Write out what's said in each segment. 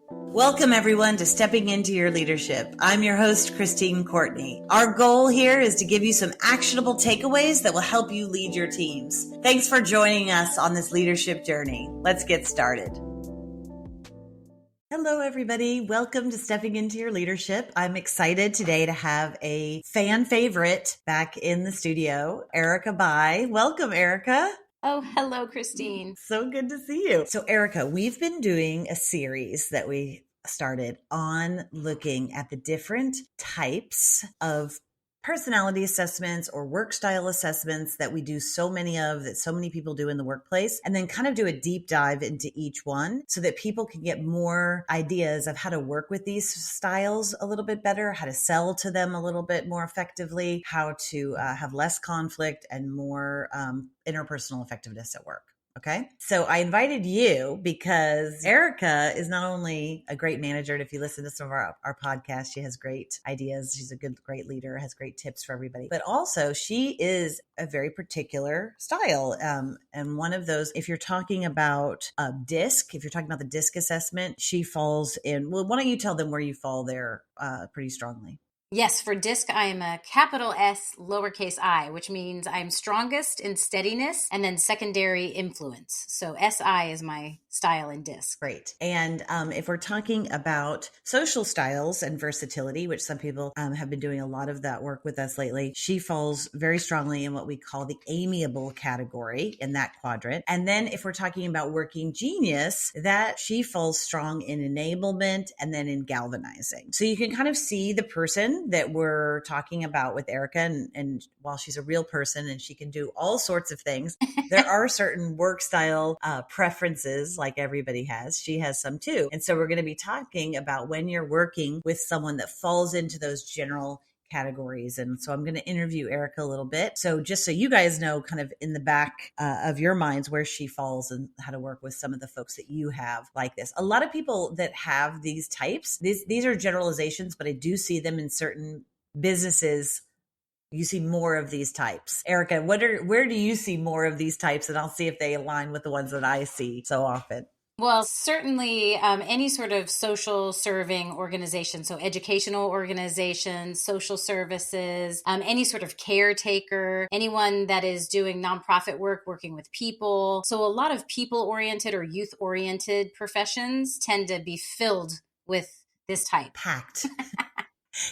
Welcome, everyone, to Stepping Into Your Leadership. I'm your host, Christine Courtney. Our goal here is to give you some actionable takeaways that will help you lead your teams. Thanks for joining us on this leadership journey. Let's get started. Hello, everybody. Welcome to Stepping Into Your Leadership. I'm excited today to have a fan favorite back in the studio, Erika Bayh. Welcome, Erika. Oh, hello, Christine. So good to see you. So, Erika, we've been doing a series that we started on looking at the different types of personality assessments or work style assessments that we do so many of, that so many people do in the workplace, and then kind of do a deep dive into each one so that people can get more ideas of how to work with these styles a little bit better, how to sell to them a little bit more effectively, how to have less conflict and more interpersonal effectiveness at work. Okay. So I invited you because Erika is not only a great manager, and if you listen to some of our podcasts, she has great ideas. She's a great leader, has great tips for everybody, but also she is a very particular style. And one of those, if you're talking about if you're talking about the DISC assessment, she falls in. Well, why don't you tell them where you fall there pretty strongly? Yes, for DISC, I am a capital S, lowercase I, which means I'm strongest in steadiness and then secondary influence. So SI is my style in DISC. Great. And if we're talking about social styles and versatility, which some people have been doing a lot of that work with us lately, she falls very strongly in what we call the amiable category in that quadrant. And then if we're talking about working genius, that she falls strong in enablement and then in galvanizing. So you can kind of see the person that we're talking about with Erika. And while she's a real person and she can do all sorts of things, there are certain work style preferences like everybody has. She has some too. And so we're going to be talking about when you're working with someone that falls into those general categories. And so I'm going to interview Erika a little bit. So just so you guys know kind of in the back of your minds where she falls and how to work with some of the folks that you have like this. A lot of people that have these types, these are generalizations, but I do see them in certain businesses. You see more of these types. Erika, where do you see more of these types? And I'll see if they align with the ones that I see so often. Well, certainly any sort of social serving organization, so educational organizations, social services, any sort of caretaker, anyone that is doing nonprofit work, working with people. So a lot of people-oriented or youth-oriented professions tend to be filled with this type. Packed.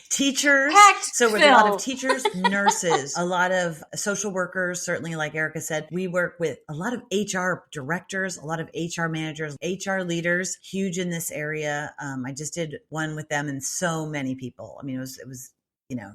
Teachers. So with a lot of teachers, nurses, a lot of social workers, certainly like Erika said, we work with a lot of HR directors, a lot of HR managers, HR leaders, huge in this area. I just did one with them and so many people. I mean, it was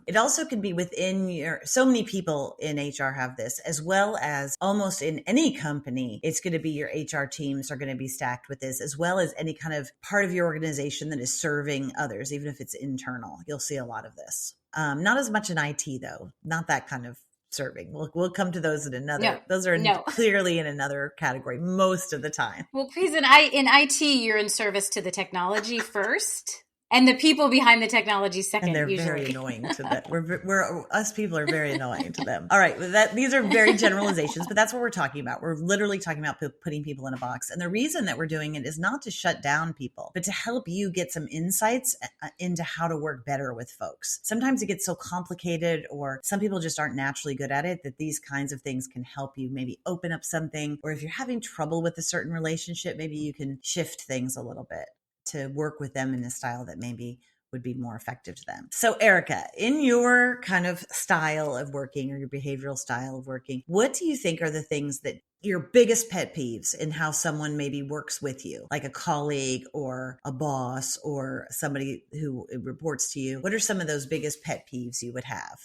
it also can be within so many people in HR have this, as well as almost in any company, it's going to be your HR teams are going to be stacked with this, as well as any kind of part of your organization that is serving others, even if it's internal. You'll see a lot of this. Not as much in IT though, not that kind of serving. We'll come to those in another. No, those are clearly in another category most of the time. Well, please, in IT, you're in service to the technology first. And the people behind the technology second, and they're usually. Very annoying to them. Us people are very annoying to them. All right, these are very generalizations, but that's what we're talking about. We're literally talking about putting people in a box. And the reason that we're doing it is not to shut down people, but to help you get some insights into how to work better with folks. Sometimes it gets so complicated, or some people just aren't naturally good at it, that these kinds of things can help you maybe open up something. Or if you're having trouble with a certain relationship, maybe you can shift things a little bit to work with them in a style that maybe would be more effective to them. So Erika, in your kind of style of working or your behavioral style of working, what do you think are the things that your biggest pet peeves in how someone maybe works with you, like a colleague or a boss or somebody who reports to you? What are some of those biggest pet peeves you would have?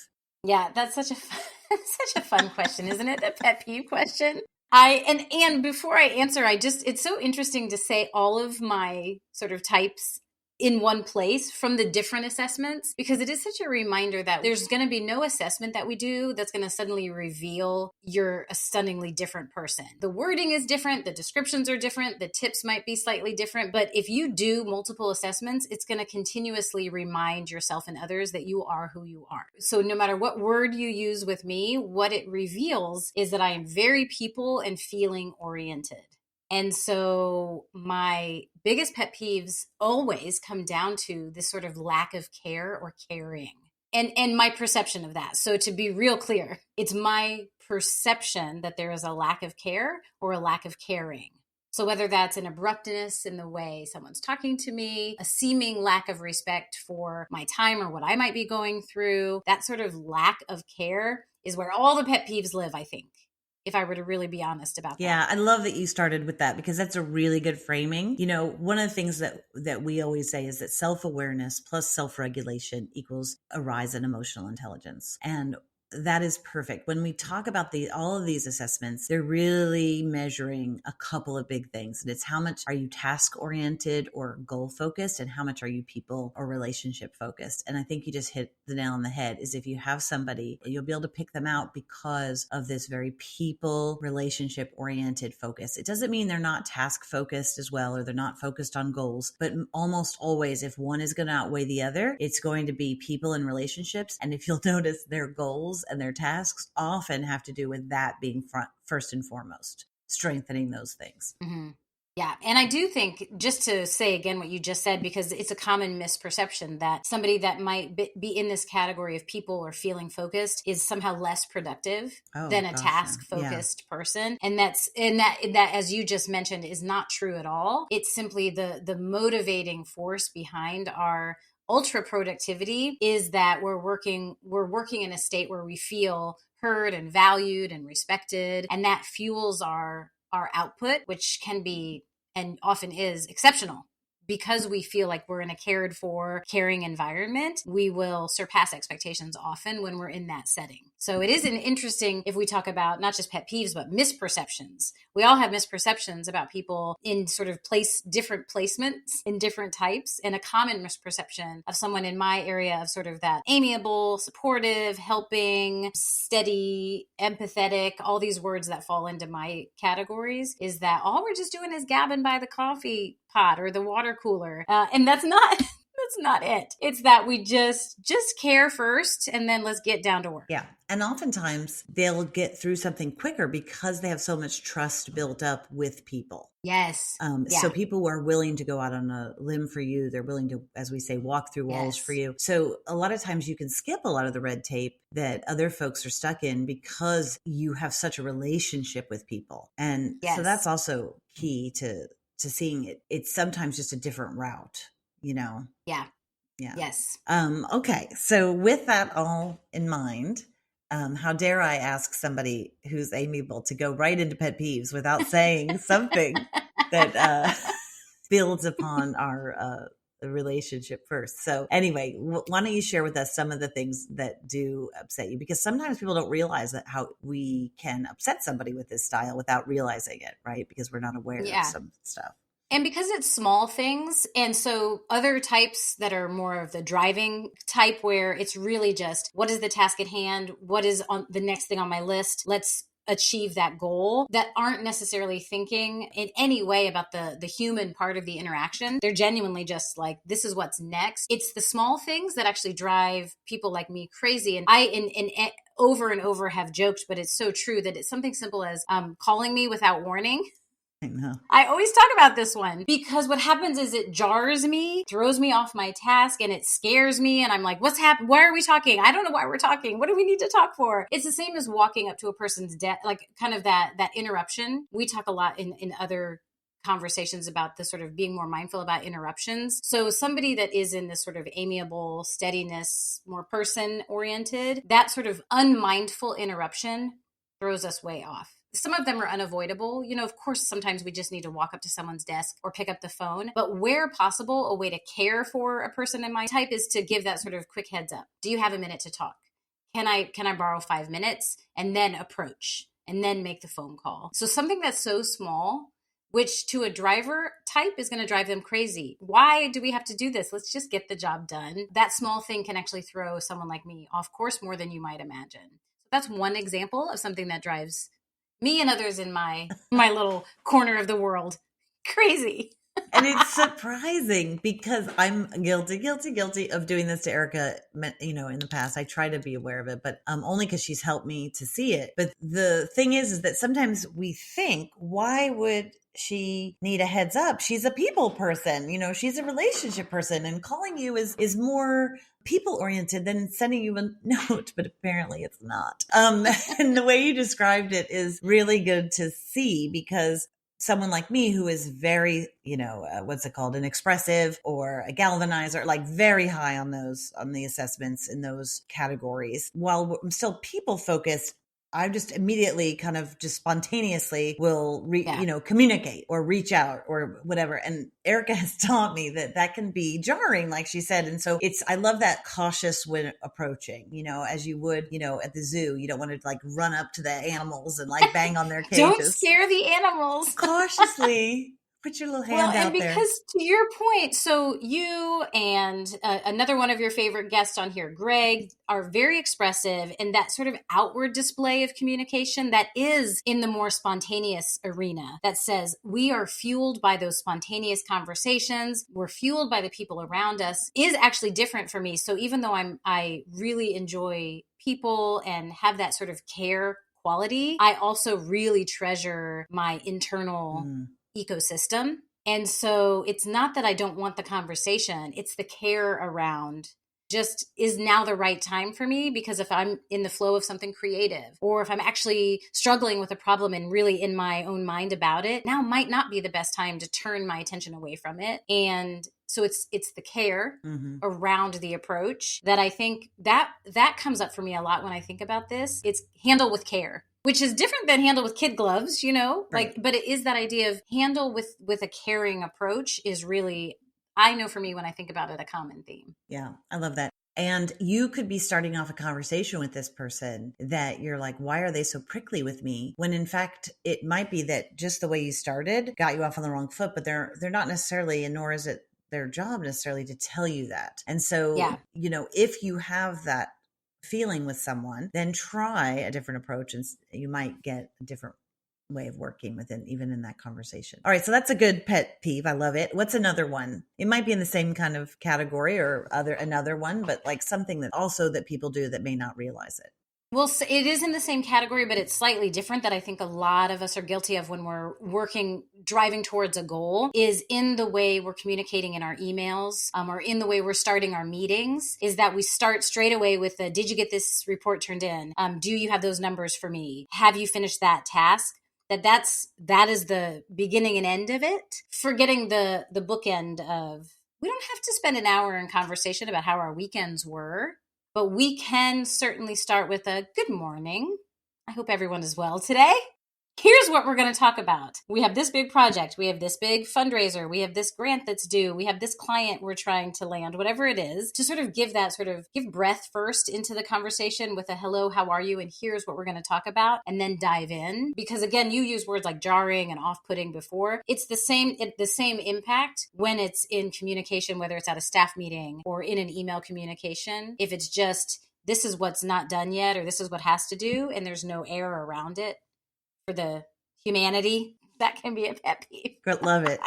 Yeah, that's such a fun question, isn't it? The pet peeve question. And before I answer, it's so interesting to say all of my sort of types in one place from the different assessments, because it is such a reminder that there's going to be no assessment that we do that's going to suddenly reveal you're a stunningly different person. The wording is different. The descriptions are different. The tips might be slightly different. But if you do multiple assessments, it's going to continuously remind yourself and others that you are who you are. So no matter what word you use with me, what it reveals is that I am very people and feeling oriented. And so my biggest pet peeves always come down to this sort of lack of care or caring. And my perception of that. So to be real clear, it's my perception that there is a lack of care or a lack of caring. So whether that's an abruptness in the way someone's talking to me, a seeming lack of respect for my time or what I might be going through, that sort of lack of care is where all the pet peeves live, I think, if I were to really be honest about that. Yeah, I love that you started with that because that's a really good framing. You know, one of the things that we always say is that self-awareness plus self-regulation equals a rise in emotional intelligence. And that is perfect. When we talk about all of these assessments, they're really measuring a couple of big things. And it's how much are you task oriented or goal focused, and how much are you people or relationship focused. And I think you just hit the nail on the head is if you have somebody, you'll be able to pick them out because of this very people relationship oriented focus. It doesn't mean they're not task focused as well, or they're not focused on goals, but almost always if one is going to outweigh the other, it's going to be people and relationships. And if you'll notice, their goals and their tasks often have to do with that being first and foremost, strengthening those things. Mm-hmm. Yeah. And I do think, just to say again what you just said, because it's a common misperception that somebody that might be in this category of people or feeling focused is somehow less productive than a task focused person. And that, as you just mentioned, is not true at all. It's simply the motivating force behind our ultra productivity is that we're working in a state where we feel heard and valued and respected, and that fuels our output, which can be and often is exceptional. Because we feel like we're in a cared for, caring environment, we will surpass expectations often when we're in that setting. So it is an interesting, if we talk about not just pet peeves, but misperceptions. We all have misperceptions about people in sort of different placements in different types. And a common misperception of someone in my area of sort of that amiable, supportive, helping, steady, empathetic, all these words that fall into my categories is that all we're just doing is gabbing by the coffee pot or the water cooler. And that's not it. It's that we just care first and then let's get down to work. Yeah. And oftentimes they'll get through something quicker because they have so much trust built up with people. Yes. So people are willing to go out on a limb for you. They're willing to, as we say, walk through walls for you. So a lot of times you can skip a lot of the red tape that other folks are stuck in because you have such a relationship with people. And so that's also key to seeing it. It's sometimes just a different route, you know? Yeah. Yeah. Yes. Okay. So with that all in mind, how dare I ask somebody who's amiable to go right into pet peeves without saying something that builds upon our relationship first. So anyway, why don't you share with us some of the things that do upset you? Because sometimes people don't realize that how we can upset somebody with this style without realizing it, right? Because we're not aware of some stuff. And because it's small things, and so other types that are more of the driving type where it's really just, what is the task at hand? What is on the next thing on my list? Let's achieve that goal, that aren't necessarily thinking in any way about the human part of the interaction. They're genuinely just like, this is what's next. It's the small things that actually drive people like me crazy. And I over and over have joked, but it's so true that it's something simple as calling me without warning. I always talk about this one because what happens is it jars me, throws me off my task, and it scares me. And I'm like, what's happened? Why are we talking? I don't know why we're talking. What do we need to talk for? It's the same as walking up to a person's desk, like kind of that interruption. We talk a lot in other conversations about the sort of being more mindful about interruptions. So somebody that is in this sort of amiable steadiness, more person oriented, that sort of unmindful interruption throws us way off. Some of them are unavoidable. You know, of course, sometimes we just need to walk up to someone's desk or pick up the phone. But where possible, a way to care for a person in my type is to give that sort of quick heads up. Do you have a minute to talk? Can I borrow 5 minutes? And then approach and then make the phone call. So something that's so small, which to a driver type is going to drive them crazy. Why do we have to do this? Let's just get the job done. That small thing can actually throw someone like me off course more than you might imagine. So that's one example of something that drives me and others in my little corner of the world crazy. And it's surprising because I'm guilty of doing this to Erika, you know, in the past. I try to be aware of it, but only because she's helped me to see it. But the thing is that sometimes we think, why would she need a heads up. She's a people person, she's a relationship person, and calling you is more people oriented than sending you a note, but apparently it's not. And the way you described it is really good to see, because someone like me who is very, what's it called? An expressive or a galvanizer, like very high on the assessments in those categories. While I'm still people focused, I just immediately kind of just spontaneously will, communicate or reach out or whatever. And Erika has taught me that can be jarring, like she said. And so I love that cautious when approaching, as you would, at the zoo. You don't want to like run up to the animals and like bang on their cages. Don't scare the animals. Cautiously. Put your little hand out there. Because to your point, so you and another one of your favorite guests on here, Greg, are very expressive, and that sort of outward display of communication that is in the more spontaneous arena that says we are fueled by those spontaneous conversations, we're fueled by the people around us, is actually different for me. So even though I really enjoy people and have that sort of care quality, I also really treasure my internal ecosystem. And so it's not that I don't want the conversation, it's the care around just, is now the right time for me? Because if I'm in the flow of something creative, or if I'm actually struggling with a problem and really in my own mind about it, now might not be the best time to turn my attention away from it. And so it's the care around the approach that I think that comes up for me a lot when I think about this. It's handle with care, which is different than handle with kid gloves, right. But it is that idea of handle with a caring approach is really, I know for me when I think about it, a common theme. Yeah, I love that. And you could be starting off a conversation with this person that you're like, why are they so prickly with me? When in fact, it might be that just the way you started got you off on the wrong foot, but they're not necessarily, and nor is it their job necessarily to tell you that. And so, if you have that feeling with someone, then try a different approach and you might get a different way of working within, even in that conversation. All right. So that's a good pet peeve. I love it. What's another one? It might be in the same kind of category or another one, but like something that people do that may not realize it. Well, it is in the same category, but it's slightly different that I think a lot of us are guilty of when we're driving towards a goal, is in the way we're communicating in our emails or in the way we're starting our meetings, is that we start straight away with did you get this report turned in? Do you have those numbers for me? Have you finished that task? That is the beginning and end of it, forgetting the bookend of, we don't have to spend an hour in conversation about how our weekends were. But we can certainly start with a good morning. I hope everyone is well today. Here's what we're going to talk about. We have this big project. We have this big fundraiser. We have this grant that's due. We have this client we're trying to land, whatever it is, to sort of give breath first into the conversation with a hello, how are you? And here's what we're going to talk about, and then dive in. Because again, you use words like jarring and off-putting before. It's the same impact when it's in communication, whether it's at a staff meeting or in an email communication. If it's just, this is what's not done yet, or this is what has to do, and there's no air around it, for the humanity, that can be a pet peeve. Love it.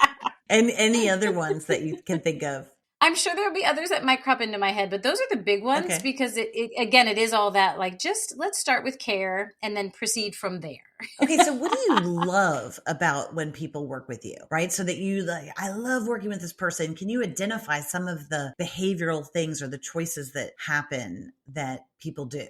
And any other ones that you can think of? I'm sure there'll be others that might crop into my head, but those are the big ones, because it is all that, like, just let's start with care and then proceed from there. Okay. So what do you love about when people work with you, right? So that you like, I love working with this person. Can you identify some of the behavioral things or the choices that happen that people do?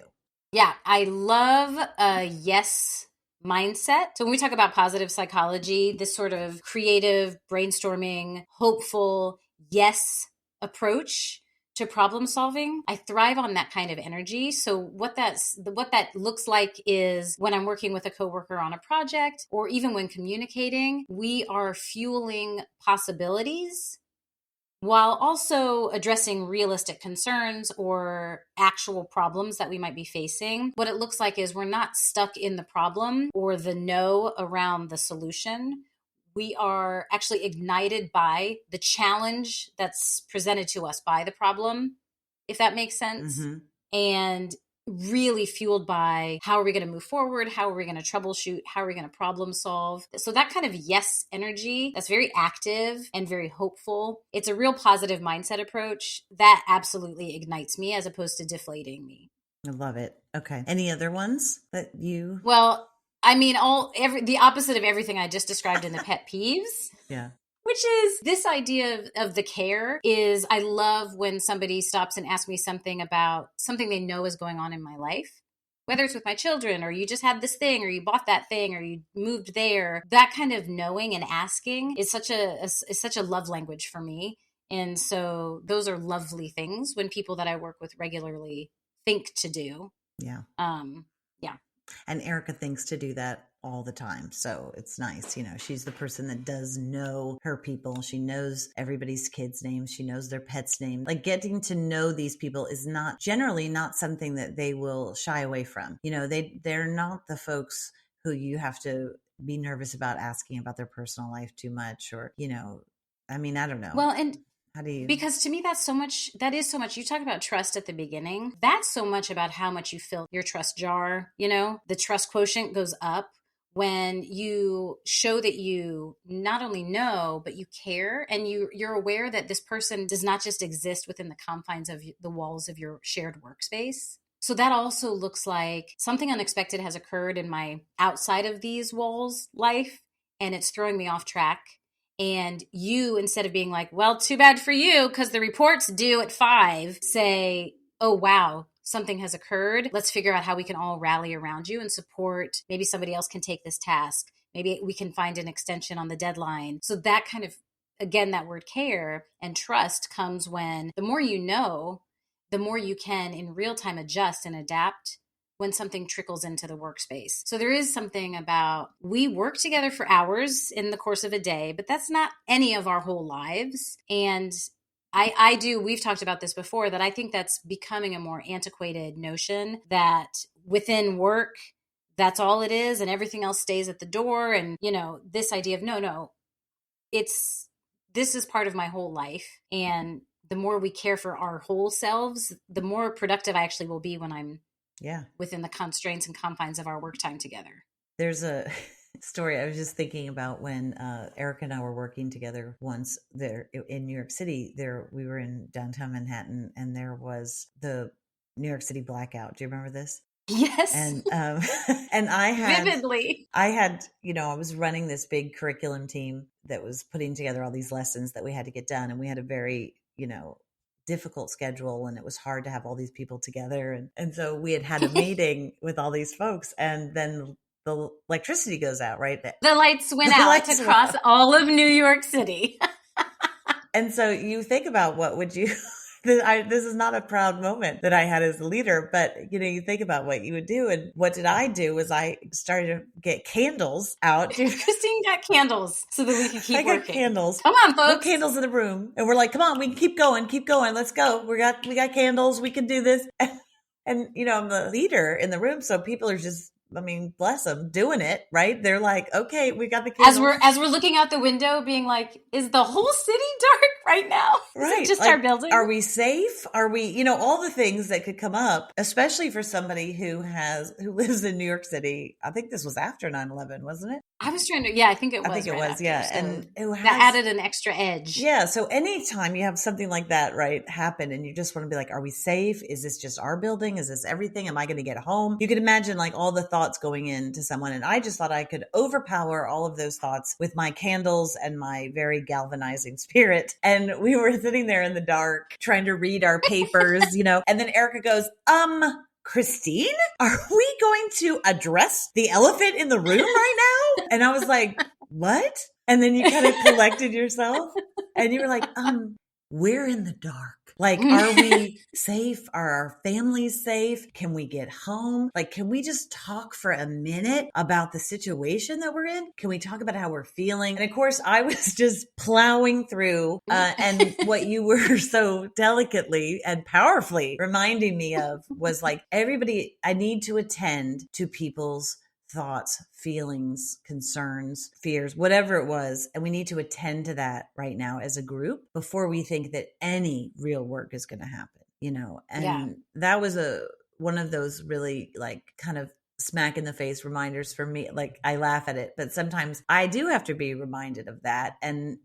Yeah. I love a yes mindset. So when we talk about positive psychology, this sort of creative, brainstorming, hopeful, yes approach to problem solving, I thrive on that kind of energy. So what that looks like is when I'm working with a coworker on a project, or even when communicating, we are fueling possibilities while also addressing realistic concerns or actual problems that we might be facing. What it looks like is we're not stuck in the problem or the no around the solution. We are actually ignited by the challenge that's presented to us by the problem, if that makes sense. And really fueled by, how are we going to move forward? How are we going to troubleshoot? How are we going to problem solve? So that kind of yes energy, that's very active and very hopeful. It's a real positive mindset approach that absolutely ignites me, as opposed to deflating me. I love it. Okay. Any other ones that you... Well, I mean, the opposite of everything I just described in the pet peeves. Yeah. Which is this idea of the care is I love when somebody stops and asks me something about something they know is going on in my life, whether it's with my children or you just had this thing or you bought that thing or you moved there. That kind of knowing and asking is such a love language for me. And so those are lovely things when people that I work with regularly think to do. Yeah. Yeah. And Erika thinks to do that all the time. So it's nice. She's the person that does know her people. She knows everybody's kids' names. She knows their pets' names. Like getting to know these people is generally not something that they will shy away from. They're not the folks who you have to be nervous about asking about their personal life too much or, I mean, I don't know. Well, and how do you? Because to me, that is so much. You talk about trust at the beginning. That's so much about how much you fill your trust jar. The trust quotient goes up when you show that you not only know, but you care and you're aware that this person does not just exist within the confines of the walls of your shared workspace. So that also looks like something unexpected has occurred in my outside of these walls life, and it's throwing me off track. And you, instead of being like, well, too bad for you, because the report's due at 5, say, oh, wow, something has occurred. Let's figure out how we can all rally around you and support. Maybe somebody else can take this task. Maybe we can find an extension on the deadline. So that kind of, again, that word care and trust comes when the more you know, the more you can in real time adjust and adapt when something trickles into the workspace. So there is something about we work together for hours in the course of a day, but that's not any of our whole lives. And we've talked about this before, that I think that's becoming a more antiquated notion that within work, that's all it is and everything else stays at the door. And, this idea of no, this is part of my whole life. And the more we care for our whole selves, the more productive I actually will be when I'm within the constraints and confines of our work time together. There's a story I was just thinking about when Erika and I were working together once there in New York City. We were in downtown Manhattan, and there was the New York City blackout. Do you remember this? Yes. And and I had vividly. I was running this big curriculum team that was putting together all these lessons that we had to get done, and we had a very difficult schedule, and it was hard to have all these people together, and so we had a meeting with all these folks, and then the electricity goes out, right? The lights went out across all of New York City. And so you think about what would you this is not a proud moment that I had as a leader, but you think about what you would do. And what did I do was I started to get candles out. Christine got candles so that we could keep working. I got candles. Come on, folks. Put candles in the room. And we're like, come on, we can keep going. Let's go. We got candles. We can do this. And I'm the leader in the room. So people are just, bless them, doing it, right? They're like, okay, we got the candles. As we're looking out the window being like, is the whole city dark right now? Right. Is it just our building? Are we safe? Are we, all the things that could come up, especially for somebody who lives in New York City. I think this was after 9/11, wasn't it? I was trying to, I think it was. I think it right was, after, yeah. so And that added an extra edge. Yeah. So anytime you have something like that, right, happen, and you just want to be like, are we safe? Is this just our building? Is this everything? Am I going to get home? You can imagine like all the thoughts going into someone. And I just thought I could overpower all of those thoughts with my candles and my very galvanizing spirit. And we were sitting there in the dark trying to read our papers, and then Erika goes, Christine, are we going to address the elephant in the room right now? And I was like, what? And then you kind of collected yourself and you were like, we're in the dark. Like, are we safe? Are our families safe? Can we get home? Like, can we just talk for a minute about the situation that we're in? Can we talk about how we're feeling? And of course, I was just plowing through, and what you were so delicately and powerfully reminding me of was like, everybody, I need to attend to people's thoughts, feelings, concerns, fears, whatever it was. And we need to attend to that right now as a group before we think that any real work is going to happen, and that was one of those really like kind of smack in the face reminders for me. Like I laugh at it, but sometimes I do have to be reminded of that. And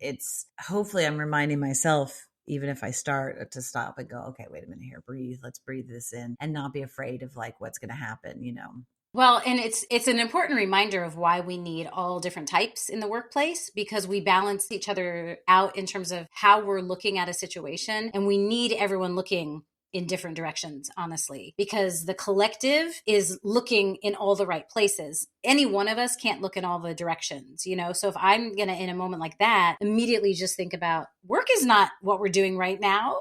hopefully I'm reminding myself, even if I start to stop and go, okay, wait a minute here, breathe, let's breathe this in and not be afraid of like what's going to happen, Well, and it's an important reminder of why we need all different types in the workplace, because we balance each other out in terms of how we're looking at a situation, and we need everyone looking in different directions, honestly, because the collective is looking in all the right places. Any one of us can't look in all the directions, you know? So if I'm going to, in a moment like that, immediately just think about work is not what we're doing right now.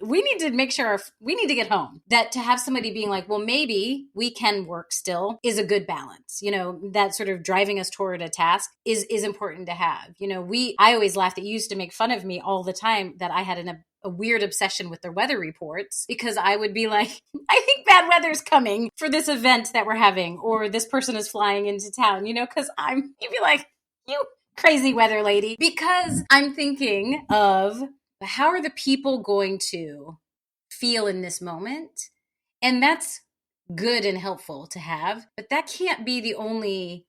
We need to make sure we need to get home. That to have somebody being like, well, maybe we can work still is a good balance. You know, that sort of driving us toward a task is important to have. You know, I always laugh that you used to make fun of me all the time that I had a weird obsession with the weather reports, because I would be like, I think bad weather's coming for this event that we're having, or this person is flying into town, you know, because you'd be like, you crazy weather lady, because I'm thinking of how are the people going to feel in this moment? And that's good and helpful to have, but that can't be the only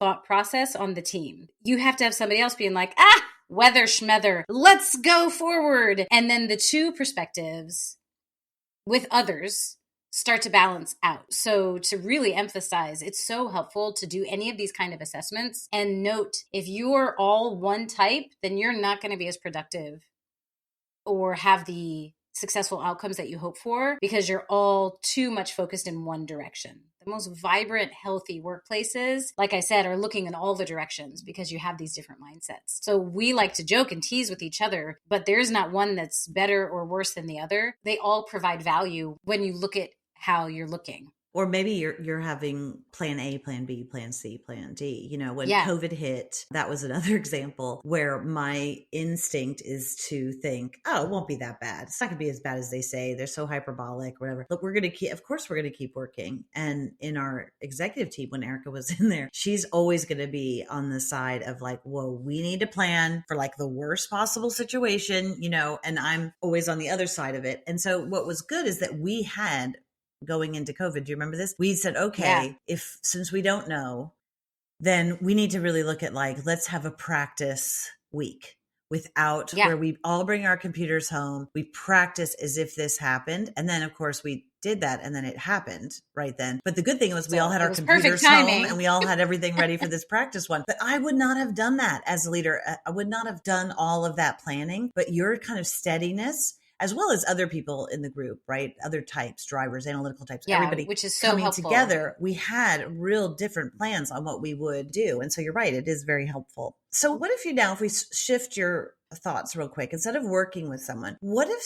thought process on the team. You have to have somebody else being like, weather schmether, let's go forward. And then the two perspectives with others start to balance out. So to really emphasize, it's so helpful to do any of these kind of assessments and note if you're all one type, then you're not going to be as productive or have the successful outcomes that you hope for, because you're all too much focused in one direction. The most vibrant, healthy workplaces, like I said, are looking in all the directions because you have these different mindsets. So we like to joke and tease with each other, but there's not one that's better or worse than the other. They all provide value when you look at how you're looking. Or maybe you're having plan A, plan B, plan C, plan D. You know, when Yeah. COVID hit, that was another example where my instinct is to think, oh, it won't be that bad. It's not going to be as bad as they say. They're so hyperbolic, whatever. But of course, we're going to keep working. And in our executive team, when Erika was in there, she's always going to be on the side of like, whoa, we need to plan for like the worst possible situation, you know, and I'm always on the other side of it. And so what was good is that we had, going into COVID, do you remember this? We said, okay, since we don't know, then we need to really look at like, let's have a practice week where we all bring our computers home. We practice as if this happened. And then of course we did that, and then it happened right then. But the good thing was we all had our computers home and we all had everything ready for this practice one. But I would not have done that as a leader. I would not have done all of that planning, but your kind of steadiness, as well as other people in the group, right? Other types, drivers, analytical types, everybody which is so coming helpful together. We had real different plans on what we would do. And so you're right, it is very helpful. So what if if we shift your thoughts real quick, instead of working with someone, what if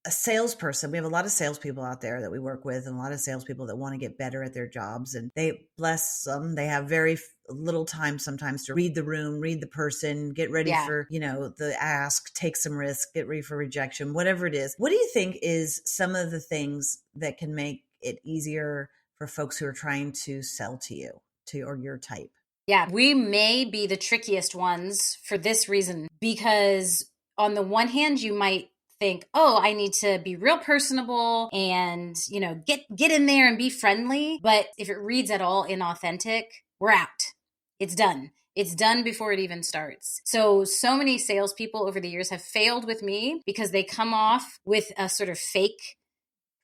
a salesperson, we have a lot of salespeople out there that we work with, and a lot of salespeople that want to get better at their jobs, and they, bless them, they have very little time sometimes to read the room, read the person, get ready for, you know, the ask, take some risk, get ready for rejection, whatever it is. What do you think is some of the things that can make it easier for folks who are trying to sell to you, or your type? Yeah, we may be the trickiest ones for this reason, because on the one hand, you might think, oh, I need to be real personable and, you know, get in there and be friendly. But if it reads at all inauthentic, we're out. It's done. It's done before it even starts. So many salespeople over the years have failed with me because they come off with a sort of fake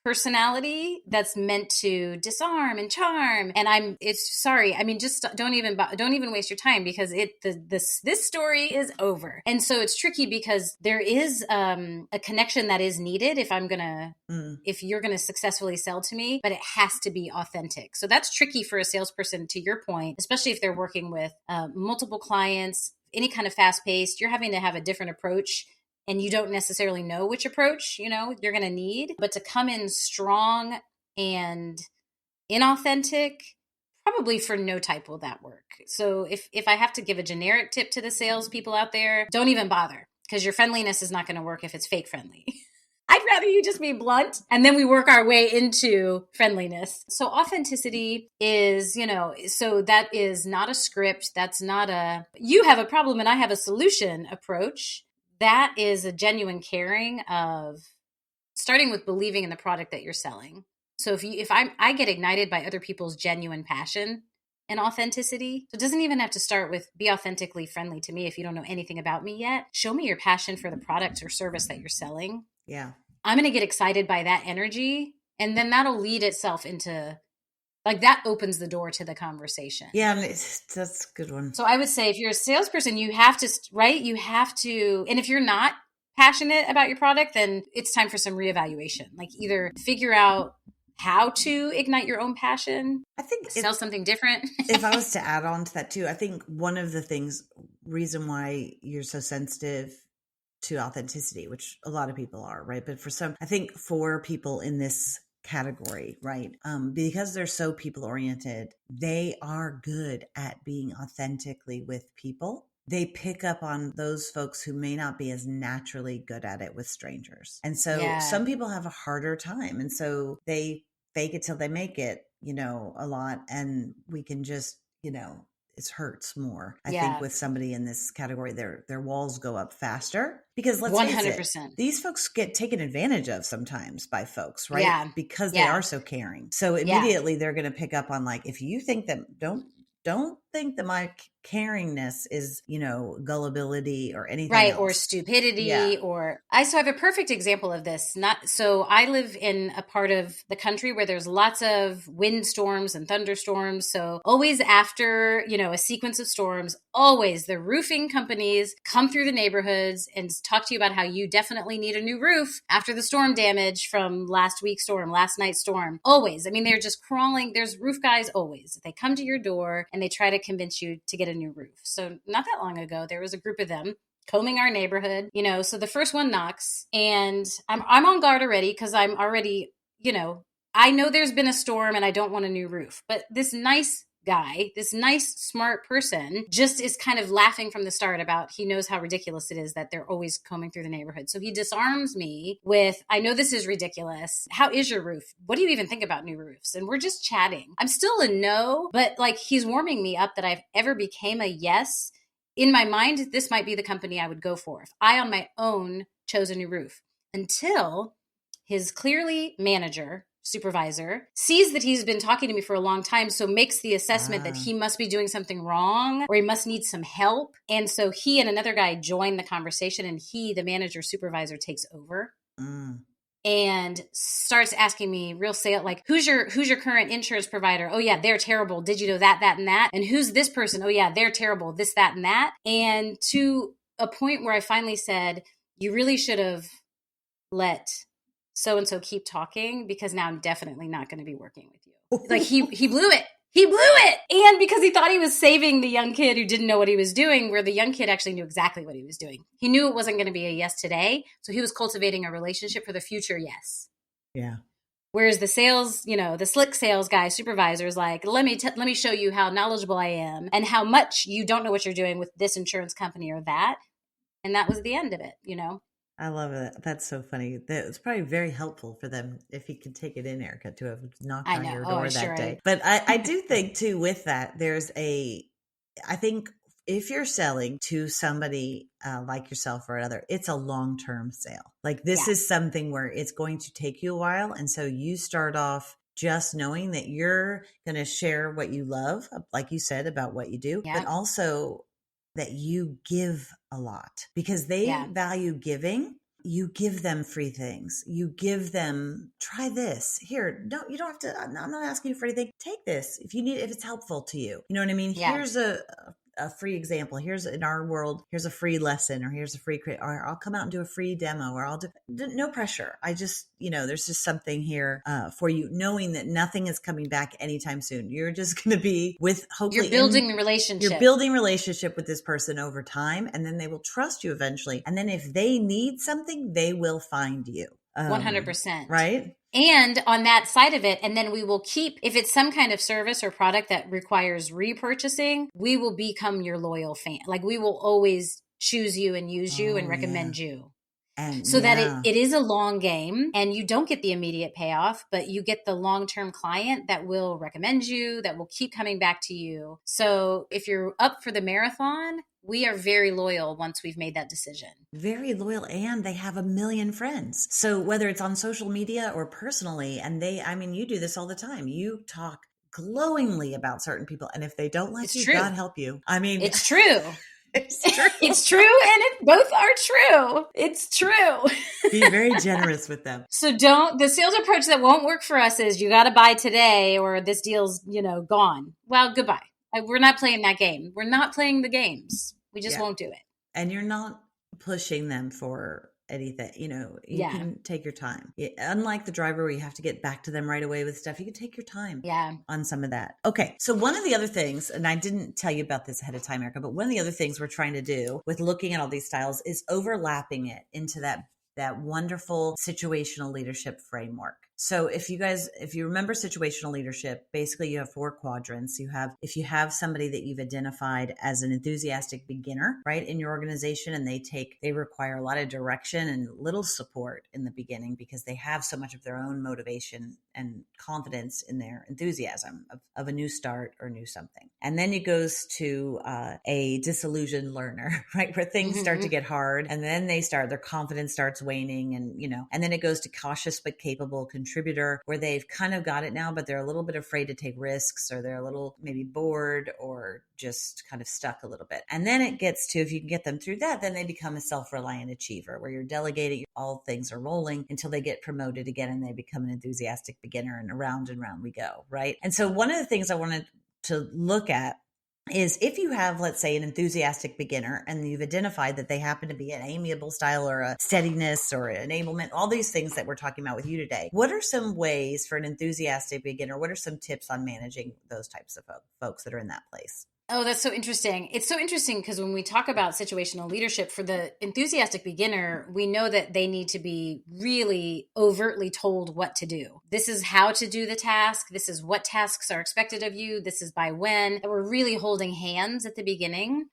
personality that's meant to disarm and charm. And just don't even waste your time, because this story is over. And so it's tricky because there is a connection that is needed if you're gonna successfully sell to me, but it has to be authentic. So that's tricky for a salesperson, to your point, especially if they're working with multiple clients, any kind of fast paced. You're having to have a different approach, and you don't necessarily know which approach, you know, you're going to need. But to come in strong and inauthentic, probably for no type will that work. So if I have to give a generic tip to the salespeople out there, don't even bother, because your friendliness is not going to work if it's fake friendly. I'd rather you just be blunt, and then we work our way into friendliness. So authenticity is, you know, so that is not a script. That's not you have a problem and I have a solution approach. That is a genuine caring of starting with believing in the product that you're selling. So if I get ignited by other people's genuine passion and authenticity. So it doesn't even have to start with be authentically friendly to me if you don't know anything about me yet. Show me your passion for the product or service that you're selling. Yeah. I'm going to get excited by that energy, and then that'll lead itself into Like that opens the door to the conversation. Yeah, that's a good one. So I would say if you're a salesperson, you have to, right? You have to, and if you're not passionate about your product, then it's time for some reevaluation. Like either figure out how to ignite your own passion, I think sell something different. If I was to add on to that too, I think one of the reason why you're so sensitive to authenticity, which a lot of people are, right? But I think for people in this category, right? Because they're so people oriented, they are good at being authentically with people. They pick up on those folks who may not be as naturally good at it with strangers. And so some people have a harder time. And so they fake it till they make it, a lot. And we can just, it hurts more. I think with somebody in this category, their walls go up faster because let's 100%. Face it, these folks get taken advantage of sometimes by folks, right? Yeah. Because they are so caring. So immediately they're going to pick up on like, if you think that don't think that my caringness is, gullibility or anything else. Or stupidity or so I have a perfect example of this. So I live in a part of the country where there's lots of windstorms and thunderstorms. So always after, a sequence of storms, always the roofing companies come through the neighborhoods and talk to you about how you definitely need a new roof after the storm damage from last night's storm. Always. I mean, they're just crawling. There's roof guys always. They come to your door and they try to convince you to get a new roof. So not that long ago, there was a group of them combing our neighborhood, so the first one knocks and I'm on guard already because I'm already, I know there's been a storm and I don't want a new roof, but this nice guy, this nice, smart person just is kind of laughing from the start about he knows how ridiculous it is that they're always combing through the neighborhood. So he disarms me with, I know this is ridiculous. How is your roof? What do you even think about new roofs? And we're just chatting. I'm still a no, but like he's warming me up that I've ever became a yes. In my mind, this might be the company I would go for if I on my own chose a new roof, until his clearly supervisor sees that he's been talking to me for a long time, so makes the assessment that he must be doing something wrong or he must need some help. And so he and another guy join the conversation and the manager supervisor takes over and starts asking me real sale, like, who's your current insurance provider? Oh yeah, they're terrible. Did you know that, and that? And who's this person? Oh yeah, they're terrible. This, that, and that. And to a point where I finally said, you really should have let so-and-so keep talking because now I'm definitely not going to be working with you. Like he blew it. He blew it. And because he thought he was saving the young kid who didn't know what he was doing, where the young kid actually knew exactly what he was doing. He knew it wasn't going to be a yes today. So he was cultivating a relationship for the future yes. Yeah. Whereas the sales, the slick sales guy supervisor is like, let me show you how knowledgeable I am and how much you don't know what you're doing with this insurance company or that. And that was the end of it, I love it. That's so funny. It's probably very helpful for them if you could take it in, Erika, to have knocked on your door that day. But I do think too, with that, I think if you're selling to somebody like yourself or another, it's a long-term sale. Like this is something where it's going to take you a while. And so you start off just knowing that you're going to share what you love, like you said, about what you do, but also that you give a lot because they value giving. You give them free things. You give them, try this here. No, you don't have to, I'm not asking you for anything. Take this if it's helpful to you. You know what I mean? Yeah. Here's a free example. Here's in our world, here's a free lesson, or here's a free, or I'll come out and do a free demo, or I'll do no pressure. I just, there's just something here for you, knowing that nothing is coming back anytime soon. You're just going to be with, hopefully you're building the relationship. You're building relationship with this person over time, and then they will trust you eventually. And then if they need something, they will find you. 100%. Right? And on that side of it, and then we will keep, if it's some kind of service or product that requires repurchasing, we will become your loyal fan. Like we will always choose you and use you and recommend you. And so that it is a long game and you don't get the immediate payoff, but you get the long-term client that will recommend you, that will keep coming back to you. So if you're up for the marathon, we are very loyal once we've made that decision. Very loyal. And they have 1 million friends. So whether it's on social media or personally, and you do this all the time. You talk glowingly about certain people. And if they don't like you, God help you. It's true. It's true. It's true, and both are true. It's true. Be very generous with them. So the sales approach that won't work for us is you got to buy today or this deal's, gone. Well, goodbye. We're not playing that game. We're not playing the games. We just won't do it. And you're not pushing them for anything. You can take your time. Unlike the driver where you have to get back to them right away with stuff, you can take your time on some of that. Okay. So one of the other things, and I didn't tell you about this ahead of time, Erika, but one of the other things we're trying to do with looking at all these styles is overlapping it into that wonderful situational leadership framework. So if you remember situational leadership, basically you have 4 quadrants. If you have somebody that you've identified as an enthusiastic beginner, right, in your organization, and they require a lot of direction and little support in the beginning because they have so much of their own motivation and confidence in their enthusiasm of a new start or new something. And then it goes to a disillusioned learner, right, where things start to get hard, and then their confidence starts waning, and then it goes to cautious but capable contributor, where they've kind of got it now, but they're a little bit afraid to take risks, or they're a little maybe bored or just kind of stuck a little bit. And then it gets to, if you can get them through that, then they become a self-reliant achiever, where you're delegating, all things are rolling until they get promoted again and they become an enthusiastic beginner, and round we go, right? And so one of the things I wanted to look at is if you have, let's say, an enthusiastic beginner and you've identified that they happen to be an amiable style or a steadiness or enablement, all these things that we're talking about with you today, what are some ways for an enthusiastic beginner? What are some tips on managing those types of folks that are in that place? Oh, that's so interesting. It's so interesting because when we talk about situational leadership for the enthusiastic beginner, we know that they need to be really overtly told what to do. This is how to do the task. This is what tasks are expected of you. This is by when. And we're really holding hands at the beginning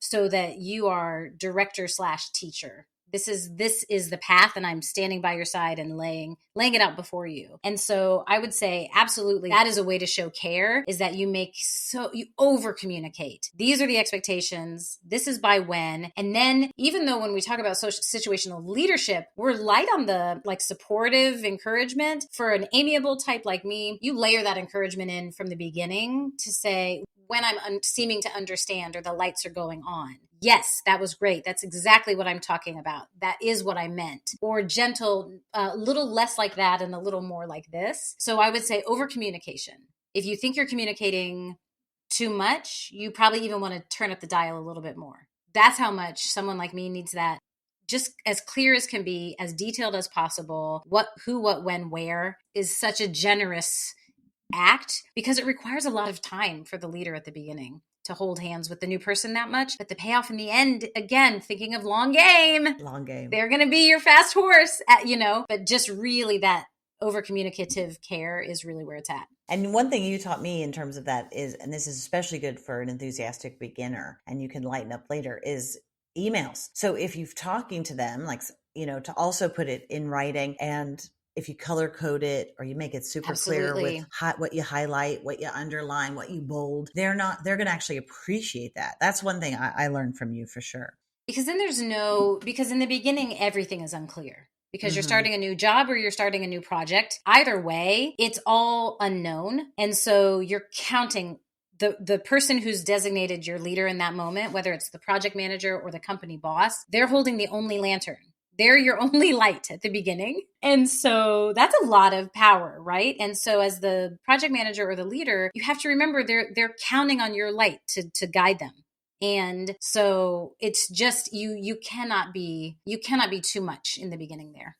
so that you are director/teacher. This is the path, and I'm standing by your side and laying it out before you. And so I would say absolutely that is a way to show care, is that you over communicate. These are the expectations. This is by when. And then even though when we talk about situational leadership, we're light on the supportive encouragement, for an amiable type like me, you layer that encouragement in from the beginning to say, when I'm seeming to understand or the lights are going on. Yes, that was great. That's exactly what I'm talking about. That is what I meant. Or gentle, a little less like that and a little more like this. So I would say over communication. If you think you're communicating too much, you probably even want to turn up the dial a little bit more. That's how much someone like me needs that. Just as clear as can be, as detailed as possible. What, who, what, when, where is such a generous act, because it requires a lot of time for the leader at the beginning to hold hands with the new person that much. But the payoff in the end, again, thinking of long game, they're going to be your fast horse, but just really that over communicative care is really where it's at. And one thing you taught me in terms of that is, and this is especially good for an enthusiastic beginner, and you can lighten up later, is emails. So if you're talking to them, to also put it in writing, and if you color code it or you make it super clear with what you highlight, what you underline, what you bold, they're going to actually appreciate that. That's one thing I learned from you for sure. Because then because in the beginning, everything is unclear. Because you're starting a new job or you're starting a new project. Either way, it's all unknown. And so you're counting the person who's designated your leader in that moment, whether it's the project manager or the company boss, they're holding the only lantern. They're your only light at the beginning. And so that's a lot of power, right? And so as the project manager or the leader, you have to remember they're counting on your light to guide them. And so it's just you cannot be too much in the beginning there.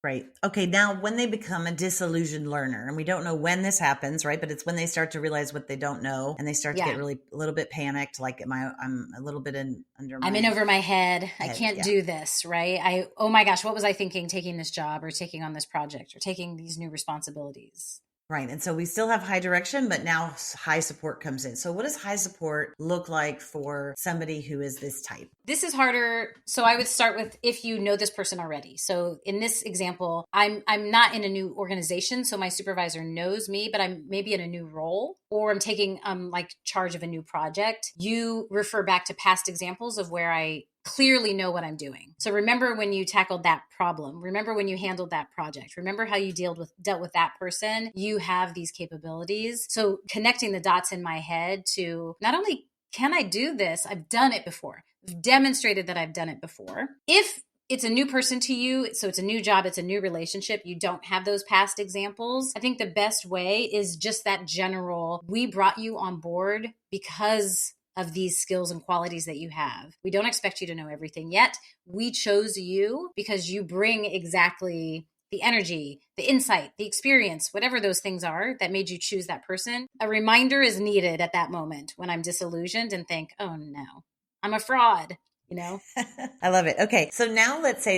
Right. Okay. Now, when they become a disillusioned learner, and we don't know when this happens, right? But it's when they start to realize what they don't know, and they start to get really a little bit panicked. Like, I'm a little bit I'm in over my head. I can't do this, right? Oh my gosh, what was I thinking taking this job or taking on this project or taking these new responsibilities? Right. And so we still have high direction, but now high support comes in. So what does high support look like for somebody who is this type? This is harder. So I would start with if you know this person already. So in this example, I'm not in a new organization. So my supervisor knows me, but I'm maybe in a new role, or I'm taking charge of a new project. You refer back to past examples of where I clearly know what I'm doing. So remember when you tackled that problem, remember when you handled that project, remember how you dealt with that person. You have these capabilities. So connecting the dots in my head to not only can I do this, I've done it before. demonstrated that I've done it before. If it's a new person to you, so it's a new job, it's a new relationship, you don't have those past examples, I think the best way is just that general, we brought you on board because of these skills and qualities that you have. We don't expect you to know everything yet. We chose you because you bring exactly the energy, the insight, the experience, whatever those things are that made you choose that person. A reminder is needed at that moment when I'm disillusioned and think, oh no, I'm a fraud. I love it. Okay. So now let's say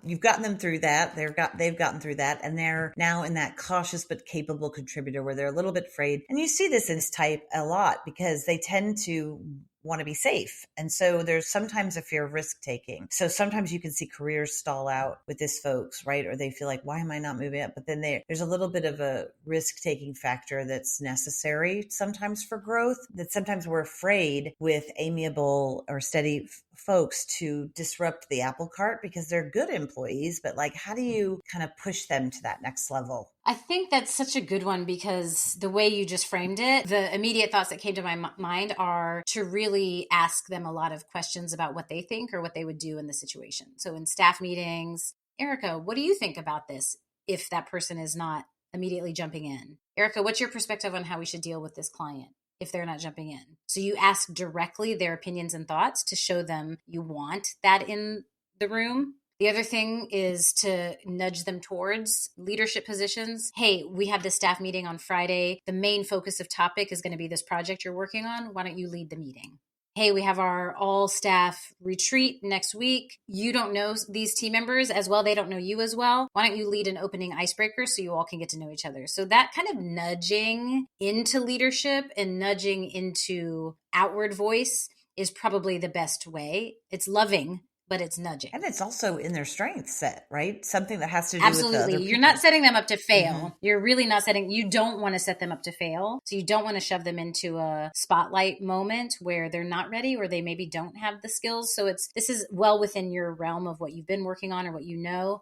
you've gotten them through that. They've gotten through that, and they're now in that cautious but capable contributor where they're a little bit afraid. And you see this in this type a lot because they tend to want to be safe. And so there's sometimes a fear of risk taking. So sometimes you can see careers stall out with this folks, right? Or they feel like, why am I not moving up? But then there's a little bit of a risk taking factor that's necessary sometimes for growth, that sometimes we're afraid with amiable or steady folks to disrupt the apple cart because they're good employees. But like, how do you kind of push them to that next level? I think that's such a good one because the way you just framed it, the immediate thoughts that came to my mind are to really ask them a lot of questions about what they think or what they would do in the situation. So in staff meetings, Erika, what do you think about this if that person is not immediately jumping in? Erika, what's your perspective on how we should deal with this client if they're not jumping in? So you ask directly their opinions and thoughts to show them you want that in the room. The other thing is to nudge them towards leadership positions. Hey, we have this staff meeting on Friday. The main focus of topic is going to be this project you're working on. Why don't you lead the meeting? Hey, we have our all staff retreat next week. You don't know these team members as well. They don't know you as well. Why don't you lead an opening icebreaker so you all can get to know each other? So that kind of nudging into leadership and nudging into outward voice is probably the best way. It's loving, but it's nudging. And it's also in their strength set, right? Something that has to do Absolutely. with the other You're not setting them up to fail. Mm-hmm. You're really not you don't want to set them up to fail. So you don't want to shove them into a spotlight moment where they're not ready or they maybe don't have the skills. So this is well within your realm of what you've been working on or what you know.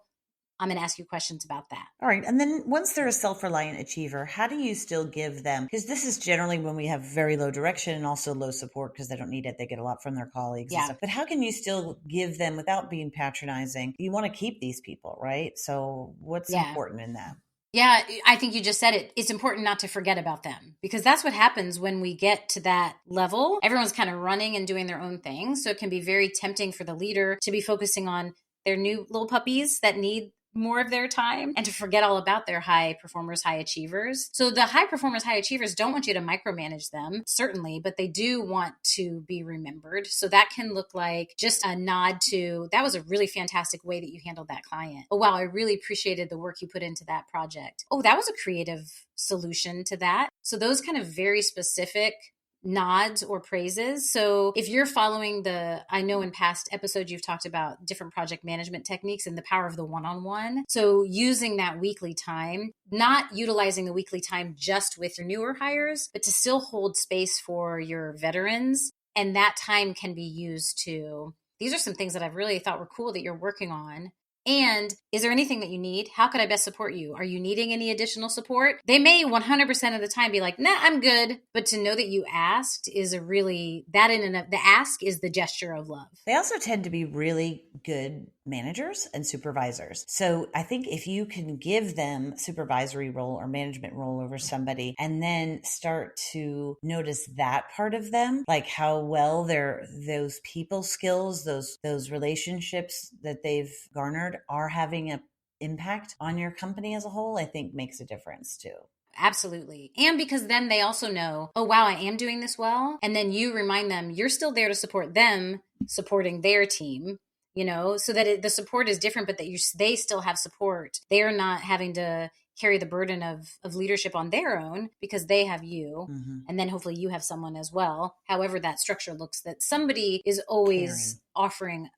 I'm going to ask you questions about that. All right. And then once they're a self-reliant achiever, how do you still give them? Because this is generally when we have very low direction and also low support because they don't need it. They get a lot from their colleagues. Yeah. And stuff. But how can you still give them without being patronizing? You want to keep these people, right? So what's important in that? Yeah, I think you just said it. It's important not to forget about them because that's what happens when we get to that level. Everyone's kind of running and doing their own thing. So it can be very tempting for the leader to be focusing on their new little puppies that need more of their time and to forget all about their high performers, high achievers. So the high performers, high achievers don't want you to micromanage them, certainly, but they do want to be remembered. So that can look like just a nod to, that was a really fantastic way that you handled that client. Oh, wow, I really appreciated the work you put into that project. Oh, that was a creative solution to that. So those kind of very specific nods or praises. So if you're following I know in past episodes, you've talked about different project management techniques and the power of the one-on-one. So using that weekly time, not utilizing the weekly time just with your newer hires, but to still hold space for your veterans. And that time can be used to, these are some things that I've really thought were cool that you're working on. And is there anything that you need? How could I best support you? Are you needing any additional support? They may 100% of the time be like, nah, I'm good. But to know that you asked is the ask is the gesture of love. They also tend to be really good managers and supervisors. So I think if you can give them supervisory role or management role over somebody and then start to notice that part of them, like how well those people skills, those relationships that they've garnered are having an impact on your company as a whole, I think makes a difference too. Absolutely. And because then they also know, oh, wow, I am doing this well. And then you remind them you're still there to support them, supporting their team, so that the support is different, but that they still have support. They're not having to carry the burden of leadership on their own because they have you. Mm-hmm. And then hopefully you have someone as well. However that structure looks, that somebody is always offering.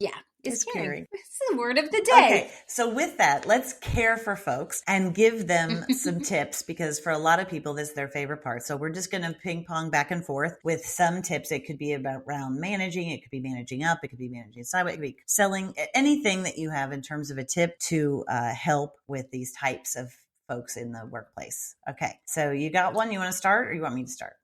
Yeah. It's caring. It's the word of the day. Okay. So with that, let's care for folks and give them some tips because for a lot of people, this is their favorite part. So we're just going to ping pong back and forth with some tips. It could be around managing. It could be managing up. It could be managing sideways. It could be selling, anything that you have in terms of a tip to help with these types of folks in the workplace. Okay. So you got one. You want to start or you want me to start?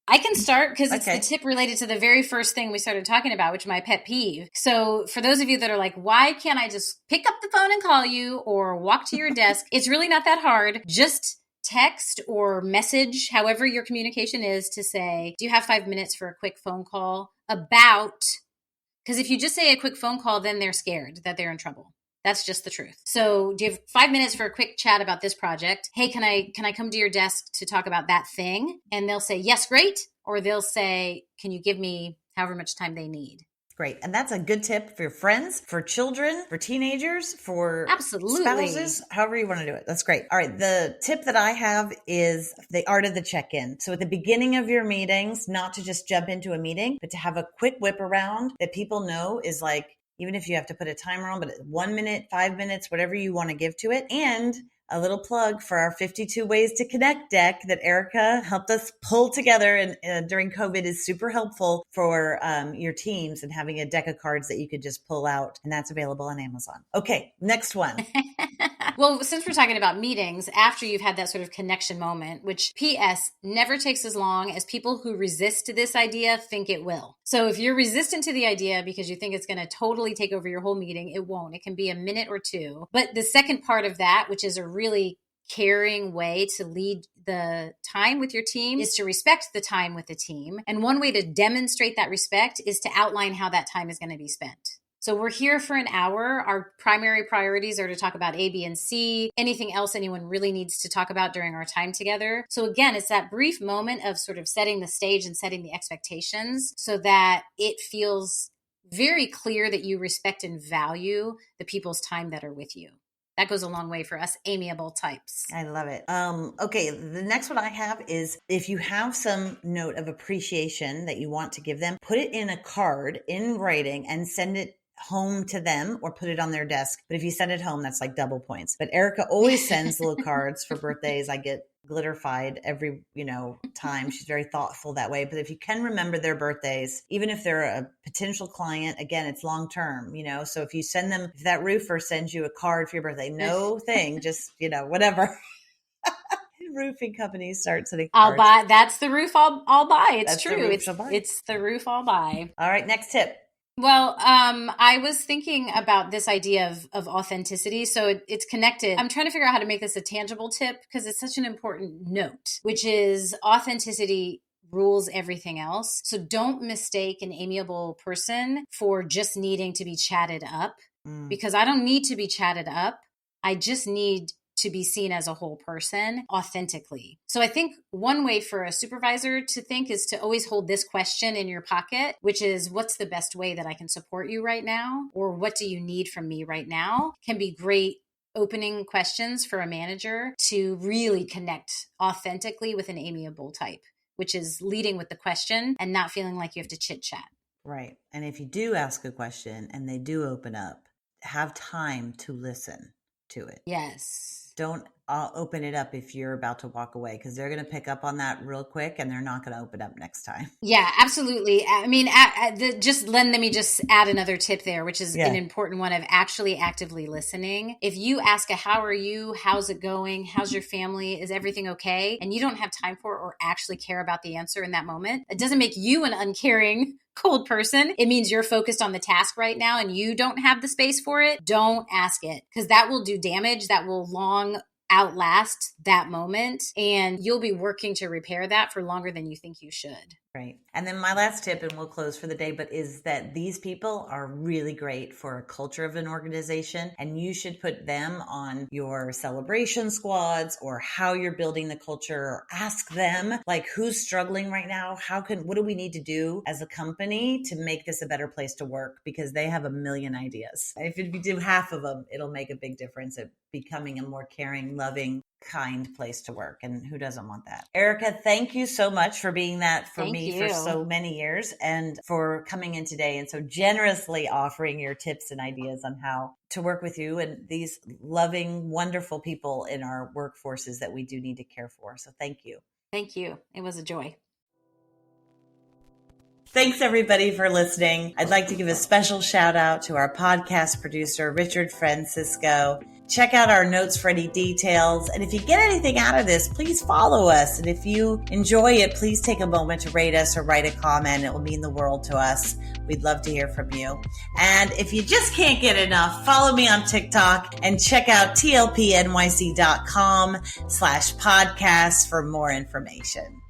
I can start because it's Okay. the tip related to the very first thing we started talking about, which is my pet peeve. So for those of you that are like, why can't I just pick up the phone and call you or walk to your desk? It's really not that hard. Just text or message, however your communication is, to say, do you have 5 minutes for a quick phone call about, because if you just say a quick phone call, then they're scared that they're in trouble. That's just the truth. So do you have 5 minutes for a quick chat about this project? Hey, can I come to your desk to talk about that thing? And they'll say, yes, great. Or they'll say, can you give me however much time they need? Great. And that's a good tip for your friends, for children, for teenagers, for Absolutely. spouses, however you want to do it. That's great. All right. The tip that I have is the art of the check-in. So at the beginning of your meetings, not to just jump into a meeting, but to have a quick whip around that people know is like, even if you have to put a timer on, but 1 minute, 5 minutes, whatever you want to give to it. And a little plug for our 52 Ways to Connect deck that Erika helped us pull together and during COVID is super helpful for your teams, and having a deck of cards that you could just pull out, and that's available on Amazon. Okay, next one. Well, since we're talking about meetings, after you've had that sort of connection moment, which PS never takes as long as people who resist this idea think it will. So if you're resistant to the idea because you think it's going to totally take over your whole meeting, it won't. It can be a minute or two. But the second part of that, which is a really caring way to lead the time with your team, is to respect the time with the team. And one way to demonstrate that respect is to outline how that time is going to be spent. So we're here for an hour. Our primary priorities are to talk about A, B, and C, anything else anyone really needs to talk about during our time together. So again, it's that brief moment of sort of setting the stage and setting the expectations so that it feels very clear that you respect and value the people's time that are with you. That goes a long way for us amiable types. I love it. Okay, the next one I have is, if you have some note of appreciation that you want to give them, put it in a card in writing and send it home to them, or put it on their desk. But if you send it home, that's like double points. But Erika always sends little cards for birthdays. I get glitterified every, time. She's very thoughtful that way. But if you can remember their birthdays, even if they're a potential client, again, it's long term, so if you send them, if that roofer sends you a card for your birthday, no thing, just, whatever. Roofing companies start sending cards. I'll buy. That's the roof I'll buy. It's That's true. It's the roof I'll buy. All right, next tip. Well, I was thinking about this idea of authenticity. So it's connected. I'm trying to figure out how to make this a tangible tip because it's such an important note, which is authenticity rules everything else. So don't mistake an amiable person for just needing to be chatted up, because I don't need to be chatted up. I just need to be seen as a whole person authentically. So I think one way for a supervisor to think is to always hold this question in your pocket, which is, what's the best way that I can support you right now? Or what do you need from me right now? Can be great opening questions for a manager to really connect authentically with an amiable type, which is leading with the question and not feeling like you have to chit chat. Right. And if you do ask a question and they do open up, have time to listen to it. Yes. Don't open it up if you're about to walk away, because they're going to pick up on that real quick and they're not going to open up next time. Yeah, absolutely. I mean, let me just add another tip there, which is an important one of actually actively listening. If you ask how are you, how's it going, how's your family, is everything okay, and you don't have time for it or actually care about the answer in that moment, it doesn't make you an uncaring, cold person. It means you're focused on the task right now and you don't have the space for it. Don't ask it, because that will do damage. That will long outlast that moment, and you'll be working to repair that for longer than you think you should. Right. And then my last tip, and we'll close for the day, but is that these people are really great for a culture of an organization, and you should put them on your celebration squads or how you're building the culture, or ask them, like, who's struggling right now? What do we need to do as a company to make this a better place to work? Because they have a million ideas. If you do half of them, it'll make a big difference at becoming a more caring, loving, kind place to work. And who doesn't want that? Erika, thank you so much for being that for me for so many years, and for coming in today and so generously offering your tips and ideas on how to work with you and these loving, wonderful people in our workforces that we do need to care for. So thank you. Thank you. It was a joy. Thanks, everybody, for listening. I'd like to give a special shout out to our podcast producer, Richard Francisco. Check out our notes for any details. And if you get anything out of this, please follow us. And if you enjoy it, please take a moment to rate us or write a comment. It will mean the world to us. We'd love to hear from you. And if you just can't get enough, follow me on TikTok and check out tlpnyc.com/podcast for more information.